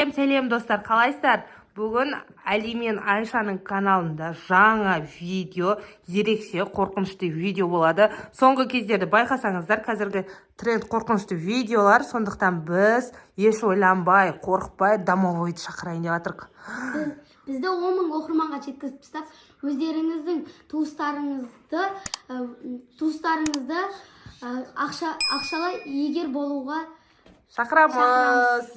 Сәлем достар, қалайсыздар? Бүгін Али мен Айшаның каналында жаңа видео, ерекше қорқынышты видео болады. Соңғы кездерді байқасаңыздар, қазіргі тренд қорқынышты видеолар, сондықтан біз еш ойланбай, қорықпай домовойды шақырайын деп жатырмық. Бізді 10 000 оқырманға жеткізіп тастап, өздеріңіздің туыстарыңызды ақшалай егер болуға шақырамыз.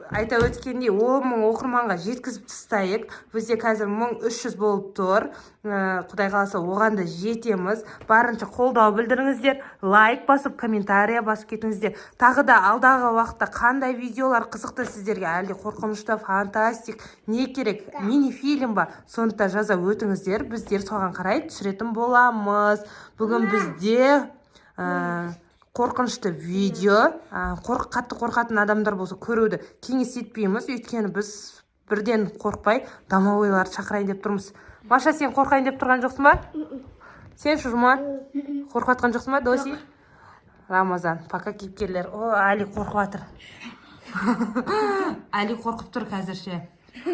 Айта өткендей 10 000 оқырманға жеткізіп тастайық. Бізде қазір 1300 болып тұр. Құдай қаласа оған да жетеміз. Барынша қолдау білдіріңіздер, лайк басып, комментария басып кетіңіздер. Тағы да алдағы уақытта қандай видеолар қызықты сіздерге, әлде қорқынышты, фантастик, не керек, мини-фильм ба, сондықтан жаза өтіңіздер. Біздер соған қарай түсіретін боламыз. Бүгін бізде қорқынышты видео, қатты қорқатын адамдар болса көруді кеңес етпейміз, өйткені біз бірден қорқпай домовойларды шақырайын деп тұрмыз. Маша, сен қорқайын деп тұрған жоқсың ба? Сен Жұман қорқатқан жоқсың ба, Доси? Рамазан, пока кейіпкерлер. Али қорқып жатыр. Али қорқып тұр қазірше.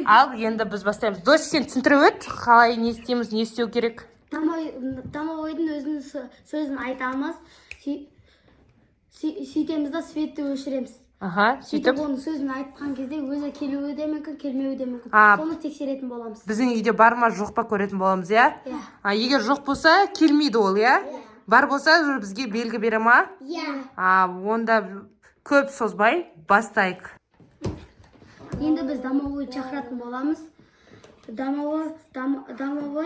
Ал, енді біз бастаймыз. Доси, сен түсіндіріп өт, қалай не істейміз, не істеу керек? домовойдың өзінің сөзін айтамыз. Сөйтеміз да светті өшіреміз. Сөйтіп оның сөзін айтқан кезде өзі келуі де мүмкін, келмеуі де мүмкін. Соны тексеретін боламыз. Біздің үйде бар ма, жоқ па көретін боламыз, иә? Егер жоқ болса, келмейді ол, иә? Бар болса, бізге белгі бере ма? Онда көп созбай бастайық. Енді біз домовойды шақыратын боламыз. Домовой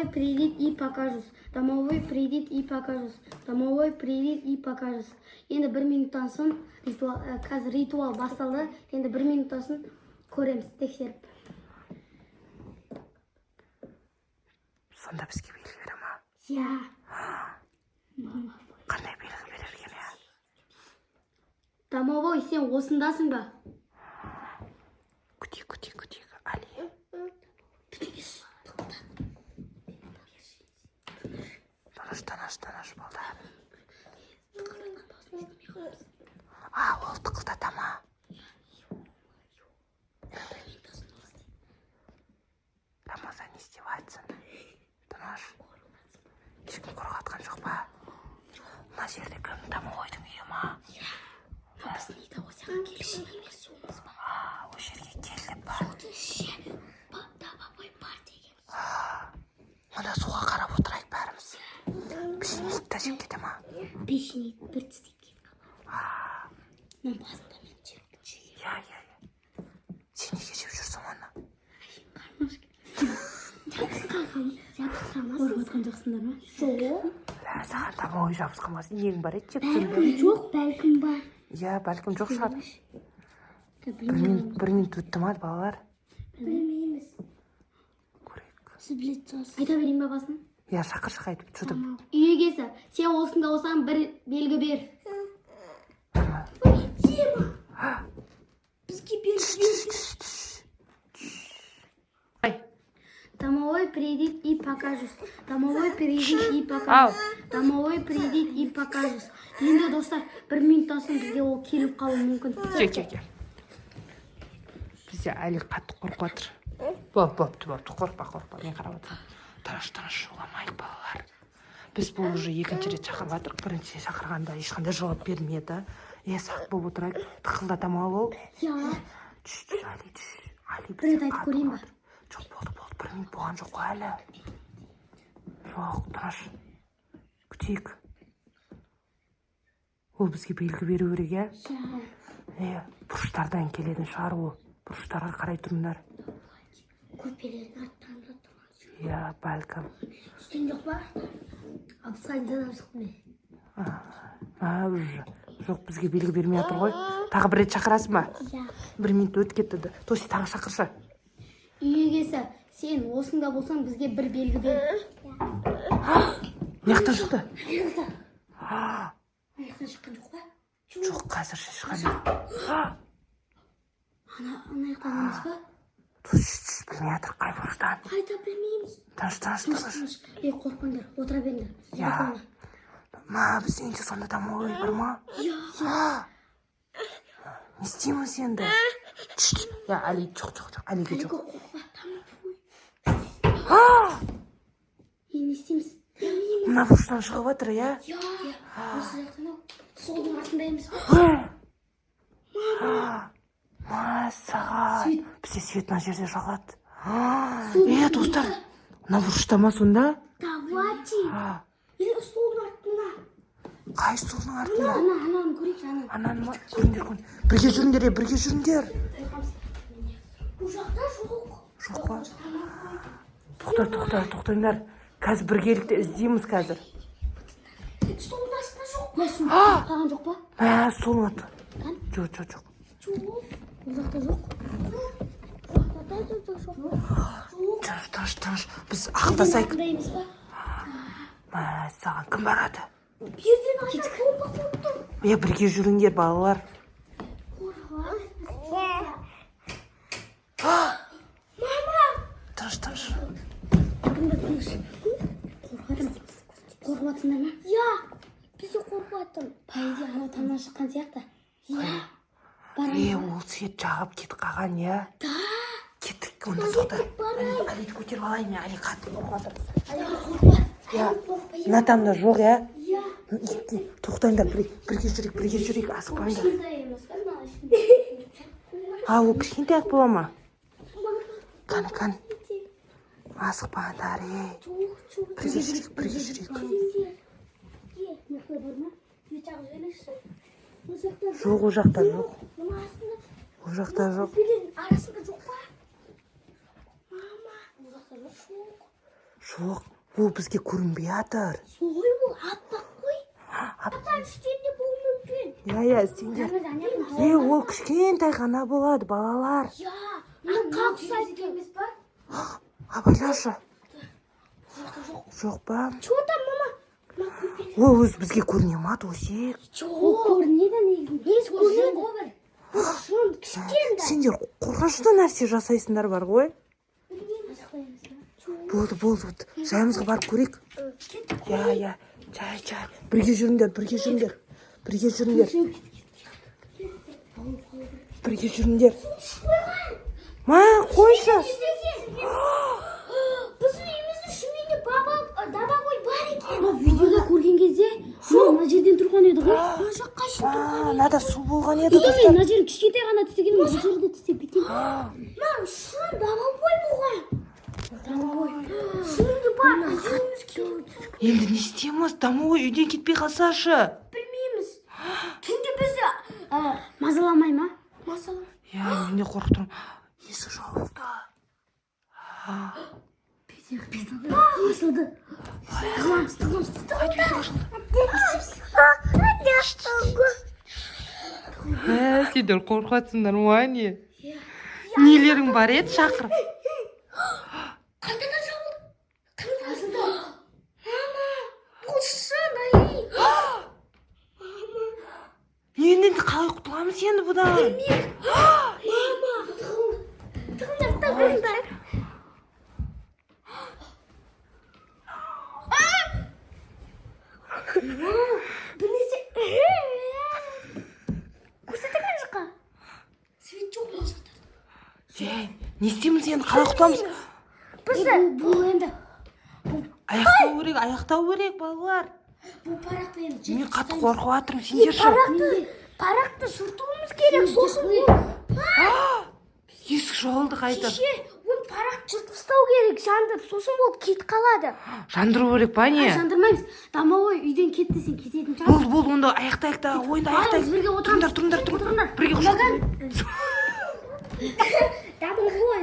придет и покажусь. Домовой придет и покажусь. Домовой придет и покажусь. Енді 1 минуттан соң қазір ритуал басталды. Енді 1 минуттан соң көреміз, тексеріп. Сонда бізге белгі бере ма? Қандай белгі берер екен, иә? Домовой, сен осындасың ба? Күтейік, Али. Тыныш, балдар. Ол тықылдата ма? Рамазан, не істеватсың? Тыныш. Ешкім қорқатқан жоқ па? Мына жерде кім? Домовойдың үйі ма? Біздің үйді осыған келіп емес суымыз ба? О жерге келіп ба? Суды ше, домовой бар деген. Мына суға қарап отырайық бәріміз. Пешенек та жеп кете ма? Пешенек бір тістеп кетіп қалады. Мен басында мен жеп жеген. Иә. Сен неге жеп жүрсің оны? Жабысқанмасың. Көріп отқан жоқсыңдар ма? Жоқ. Саған домовой жабысқанмасын, нең бар еді, жеп жүрді. Жоқ, бәлкім бар. Иә, бәлкім жоқ шығар. 1 минут өтті ма, балалар? Білмейміз. Көрейік. Сіз білетсіз. Айта берейін ба басын? Иә, шақыр айтып жұтып. Үйге келсі, сен осында болсаң бір белгі бер. Бізге белгі бер. Домовой придет и покажусь. Домовой придет и покажусь. Домовой придет и покажусь. Енді достар, 1 минуттан соң бізге ол келіп қалуы мүмкін. Ке. Бізде Али қатты қорқып жатыр. Бопты, қорқпа, мен қарап отырмын. Тыныш, жоламайық, балалар. Біз бұл уже екінші рет шақырып жатырмық. Бірінші шақырғанда ешқандай жауап бермеді. Сақ болып отырайық. Тықылдата ма ол? Али, бір рет айтып көрейін ба? Жоқ, болды. 1 минут болған жоқ қой әлі. Жоқ, тыныш. Күтейік. Ол бізге белгі беру керек, иә? Бұрыштардан келетін шығар ол. Бұрыштарға қарай тұрыңдар. Көпелердің аттарында тұрған. Иә, бәлкім. Үстен жоқ ба? Абысқайын жанам шықты ме? Жоқ, бізге белгі бермей жатыр ғой. Тағы 1 рет шақырасың ба? 1 минут өтіп кетті. Тоси, тағы шақыршы. Үйге келсі, сен осында болсаң бізге бір белгі бер. Мияқтан шықты? Аяқтан шыққан жоқ ба? Жоқ, қазірше шыққан. Ана аяқтан емес ба? Білмей жатыр, қай бұрыштан? Қайда білмейміз. Тыныш. Қорқпаңдар, отыра беріңдер. Біздің үйде сонда домовой бар ма? Не істейміз енді? Я Али, жоқ, Алиге жоқ. Не істейміз? Мына бұрыштан шығып жатыр, иә? Осы жақтан ау. Солдың артында емес па? Мәссаған. Бізде свет мына жерде жағады. Достар, мына бұрышта ма сонда? Давайте. Или столдың артында. Қай столдың артында? Ананы көрейікші, ананы. Ананы ма? Көріңдер. Бірге жүріңдер. Бұл жақта жоқ. Жоқ па? Тоқтаңдар. Қазір біргелікте іздейміз қазір. Столдың астында жоқ па? Қалған жоқ па? Столдың аты. Жоқ. Жоқ. Бұл жақта жоқ. Тыныш. Біз ақылдасайық. Артында емес па? Мәссаған, кім барады? Берден айтып қолға қойыпты. Бірге жүріңдер, балалар. Тыныш. Қорқыватсыңдар ма? Я, біз де қорқываттым. Пайда анау тамнан шыққан сияқты. Я, Ол свет жағып кетіп қалған, иә? да. Кеттік, онда тоқта. Алиді көтеріп алайын, мен Али қатты қорқыватыр. Мына тамда жоқ, иә? Тоқтаңдар, бірге жүрейік, асықпаңдар. Ол кішкентай ақ бола ма? Кәні. Асықпаңдар, бірге жүрейік. Жоқ, ол жақта жоқ. Арасында жоқ па? Мама, ол жақта жоқ. Жоқ, ол бізге көрінбей жатыр. Солай ол, аппақ қой. Аппақ үстінде болуы мүмкін. Иә, сендер. Ол кішкентай ғана болады, балалар. Я, аққа ұқсайды емес па? Абайлашы. Жоқ па? Чего там, мама? Ол өз бізге көріне ма, Тосик? Жоқ, көрінеді негізінде. Несі көрінеді? Шын, кішкентай. Сендер қорқынышты нәрсе жасайсыңдар бар ғой. Болды. Жайымызға барып көрейік. Я. Жай. Бірге жүріңдер. Ма, қойшы. Біздің үйіміздің ішінде дабағой бар екен. Видеода көрген кезде, мына жерден тұрған еді ғой. Мына жаққа тұрған. Мынада су болған еді, достар. Мына жерін кішкентай ғана тістеген, мына жерді тістеп кеткен. Мына шын дабағой болған. Шынды бар. Енді не істейміз? Домой үйден кетпей қалсашы. Білмейміз. Түнде бізді мазаламай ма? Я, мен де қорқып тұрмын. Есік жабылды. Ашылды. Тығыламыз. Сендер қорқатсыңдар ма, не? Нелерің бар еді, шақыр. Қайтадан жабылды. Ашылды. Мама, бұл шын, Али. Енді қалай құтыламыз енді бұдан? Мама, тығыңдар. Бірнесе көрсетің мен жаққа. Свет жоқ бұл жақта. Не істейміз енді, қалай құтыламыз? Бұл енді Аяқтау керек, балалар. бұл парақты енді Мен қатты қорқып жатырмын, сендерші. Парақты жыртуымыз керек, сосын Есік жабылды қайта. ол парақты жыртып тастау керек, жандырып, сосын ол кетіп қалады. Жандыру керек па, не? Жандырмаймыз. Домовой үйден кет десең кететін шығар. Болды, онда аяқтайық та, ойынды аяқтайық. Біз бірге отырамыз. Тұрыңдар. Бірге құшақ. Домовой.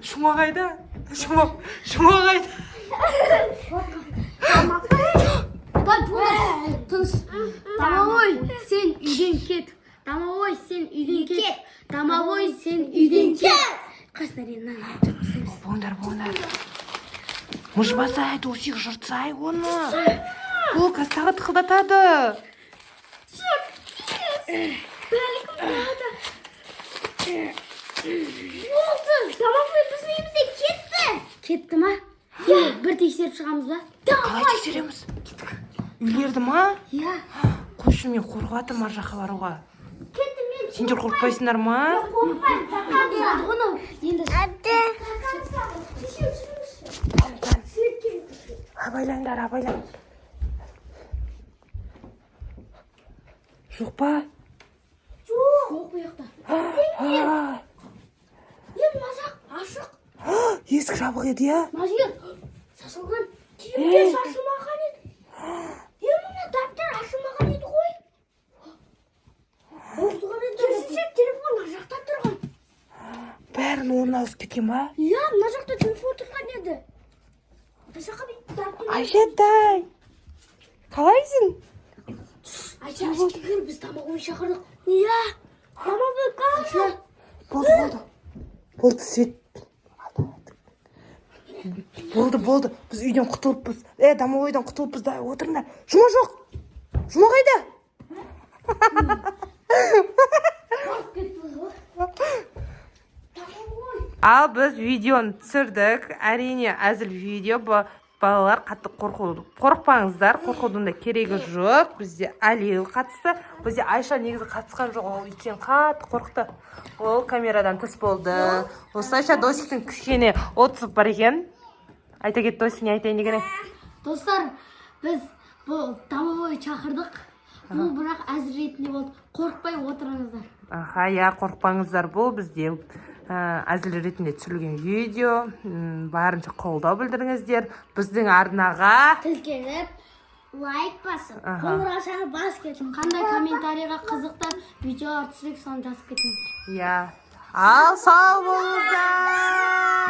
Шума қайда? Шума қайда? Домовой, сен үйден кет. Домовой, сен үйден кет. Қашдар енді Болыңдар. Мұжбасай, Тосик, жыртсай оны. Ол қазтағы тықылдатады. Болды, домовой біздің үйімізден кетті. Кетті ма? Бір тексеріп шығамыз ба? Қалай тексереміз? Үйлерді ма? Иә. Қойшы, мен қорқып жатырмын ар жаққа баруға. Кетті, мен Сендер қорықпайсыңдар ма? Абайлаңдар, абайлаң. Жоқ па? Жоқ бұл жақта. Мазақ, ашық. Есік жабық еді, иә? Мына жер шашылған. Киімдер шашылмаған еді. Мына дәптер ашылмаған еді ғой. Керісінше телефон мына жақта тұрған. Бәрін орнына ауысып кеткен ба? Иә, мына жақта телефон тұрған еді. Мына жаққа бүйтіп дәптер. Айшатай, қалайсың? Айша, әшкегір біз тамағын шақырдық. Иә, тамағын қалшы. Болды, Свет. Болды. Біз үйден құтылыппыз. Домовойдан құтылыппыз да, отырыңдар. Жұма жоқ. Жұма қайда? Ал біз видеоны түсірдік. Әрине, әзіл видео. Балалар қатты қорықпаңыздар. Қорқудың да керегі жоқ. Бізде Алил қатысты. Бізде Айша негізі қатысқан жоқ. Ол екен қатты қорықты. Ол камерадан тыс болды. Осылайша Досиктің кішкене отсып бар екен. Айта кет, Досик, не айтайын дегені? Достар, біз бұл домовой шақырдық. Бұл бірақ әзір ретінде болды. Қорықпай отырыңыздар. Аха, я қорықпаңыздар, бұл бізде әзіл ретінде түсірілген видео. Барынша қолдау білдіріңіздер. Біздің арнаға Тіркеліп, лайк басып, қоңыраушаны бас кетің. Қандай комментарийға қызықты видеолар түсірсек, соны жазып кетіңіздер. Ал сау болыңыздар.